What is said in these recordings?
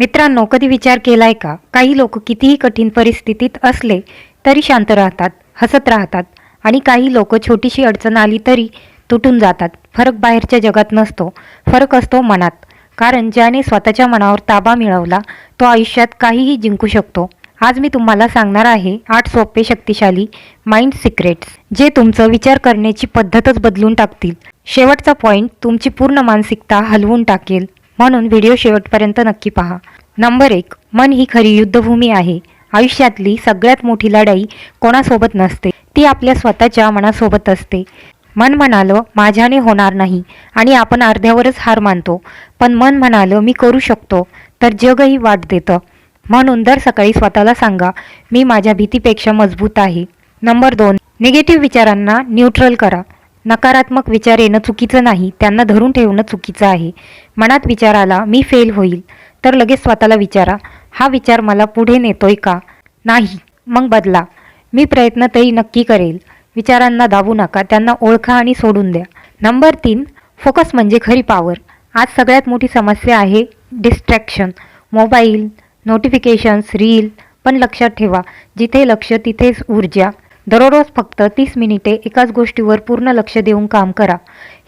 मित्रांनो, कधी विचार केलाय का? काही लोक कितीही कठीण परिस्थितीत असले तरी शांत राहतात, हसत राहतात आणि काही लोक छोटीशी अडचण आली तरी तुटून जातात. फरक बाहेरच्या जगात नसतो, फरक असतो मनात. कारण ज्याने स्वतःच्या मनावर ताबा मिळवला तो आयुष्यात काहीही जिंकू शकतो. आज मी तुम्हाला सांगणार आहे 8 सोपे शक्तिशाली माइंड सिक्रेट्स, जे तुमचं विचार करण्याची पद्धतच बदलून टाकतील. शेवटचा पॉइंट तुमची पूर्ण मानसिकता हलवून टाकेल. म्हणून व्हिडिओ शेवटपर्यंत नक्की पहा. नंबर 1, मन ही खरी युद्धभूमी आहे. आयुष्यातली सगळ्यात मोठी लढाई कोणासोबत नसते, ती आपल्या स्वतःच्या मनासोबत असते. मन म्हणालं माझ्याने होणार नाही आणि आपण अर्ध्यावरच हार मानतो. पण मन म्हणालं मी करू शकतो, तर जगही वाट देतं. म्हणून दर सकाळी स्वतःला सांगा, मी माझ्या भीतीपेक्षा मजबूत आहे. नंबर 2, निगेटिव्ह विचारांना न्यूट्रल करा. नकारात्मक विचार येणं चुकीचं नाही, त्यांना धरून ठेवणं चुकीचं आहे. मनात विचार आला मी फेल होईल, तर लगेच स्वतःला विचारा, हा विचार मला पुढे नेतोय का? नाही, मग बदला. मी प्रयत्न तरी नक्की करेल. विचारांना दाबू नका, त्यांना ओळखा आणि सोडून द्या. नंबर 3, फोकस म्हणजे खरी पॉवर. आज सगळ्यात मोठी समस्या आहे डिस्ट्रॅक्शन. Mobile, notifications, reel. पण लक्षात ठेवा, जिथे लक्ष तिथेच ऊर्जा. दररोज फक्त 30 मिनिटे एकाच गोष्टीवर पूर्ण लक्ष देऊन काम करा.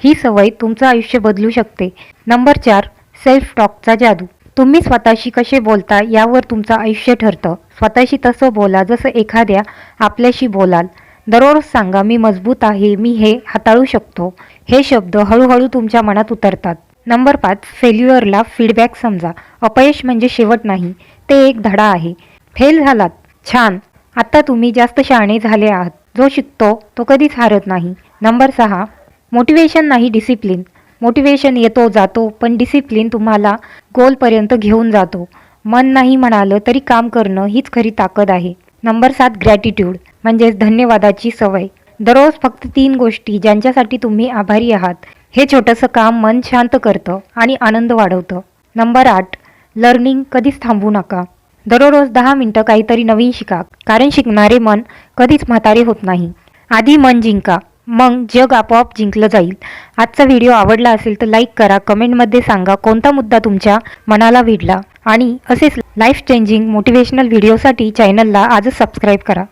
ही सवय तुमचं आयुष्य बदलू शकते. नंबर 4, सेल्फ टॉकचा जादू. तुम्ही स्वतःशी कसे बोलता यावर तुमचं आयुष्य ठरतं. स्वतःशी तसं बोला जसं एखाद्या आपल्याशी बोलाल. दररोज सांगा मी मजबूत आहे, मी हे हाताळू शकतो. हे शब्द हळूहळू तुमच्या मनात उतरतात. नंबर 5, फेल्युअरला फीडबॅक समजा. अपयश म्हणजे शेवट नाही, ते एक धडा आहे. फेल झालात, छान. आता तुम्ही जास्त शहाणे झाले आहात. जो शिकतो तो कधीच हारत नाही. नंबर 6, मोटिवेशन नाही डिसिप्लिन. मोटिवेशन येतो जातो, पण डिसिप्लिन तुम्हाला गोलपर्यंत घेऊन जातो. मन नाही म्हणालं तरी काम करणं हीच खरी ताकद आहे. नंबर 7, ग्रॅटिट्यूड म्हणजेच धन्यवादाची सवय. दररोज फक्त 3 गोष्टी ज्यांच्यासाठी तुम्ही आभारी आहात. हे छोटंसं काम मन शांत करतं आणि आनंद वाढवतं. नंबर 8, लर्निंग कधीच थांबू नका. दररोज 10 मिनिटं काहीतरी नवीन शिका, कारण शिकणारे मन कधीच म्हातारे होत नाही. आधी मन जिंका, मग जग आपोआप जिंकलं जाईल. आजचा व्हिडिओ आवडला असेल तर लाईक करा, कमेंटमध्ये सांगा कोणता मुद्दा तुमच्या मनाला भिडला. आणि असेच लाईफ चेंजिंग मोटिवेशनल व्हिडिओसाठी चॅनलला आजच सबस्क्राईब करा.